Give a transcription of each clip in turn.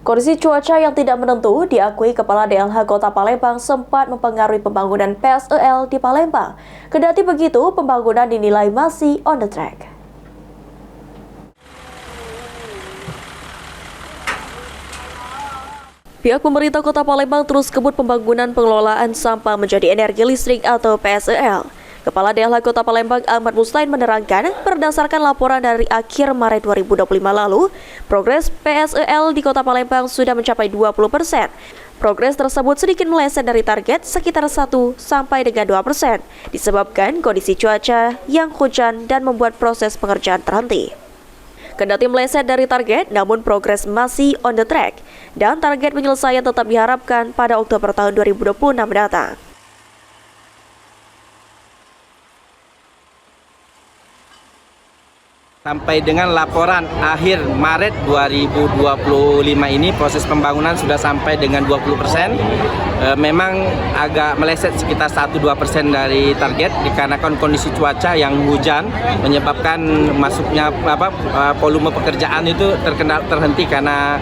Kondisi cuaca yang tidak menentu diakui Kepala DLH Kota Palembang sempat mempengaruhi pembangunan PSEL di Palembang. Kendati begitu, pembangunan dinilai masih on the track. Pihak pemerintah Kota Palembang terus kebut pembangunan pengelolaan sampah menjadi energi listrik atau PSEL. Kepala DLH Kota Palembang Ahmad Mustain menerangkan, berdasarkan laporan dari akhir Maret 2025 lalu, progres PSEL di Kota Palembang sudah mencapai 20%. Progres tersebut sedikit meleset dari target sekitar 1 sampai dengan 2%, disebabkan kondisi cuaca yang hujan dan membuat proses pengerjaan terhenti. Kendati meleset dari target, namun progres masih on the track, dan target penyelesaian tetap diharapkan pada Oktober tahun 2026 mendatang. Sampai dengan laporan akhir Maret 2025 ini proses pembangunan sudah sampai dengan 20%. Memang agak meleset sekitar 1-2% dari target dikarenakan kondisi cuaca yang hujan menyebabkan masuknya volume pekerjaan itu terhenti karena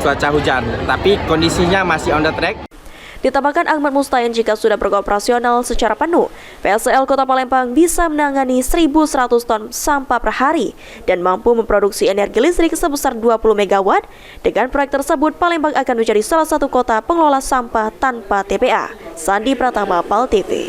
cuaca hujan. Tapi kondisinya masih on the track. Ditambahkan Ahmad Mustain, jika sudah beroperasional secara penuh, PSEL Kota Palembang bisa menangani 1.100 ton sampah per hari dan mampu memproduksi energi listrik sebesar 20 MW. Dengan proyek tersebut, Palembang akan menjadi salah satu kota pengelola sampah tanpa TPA. Sandi Pratama, PAL TV.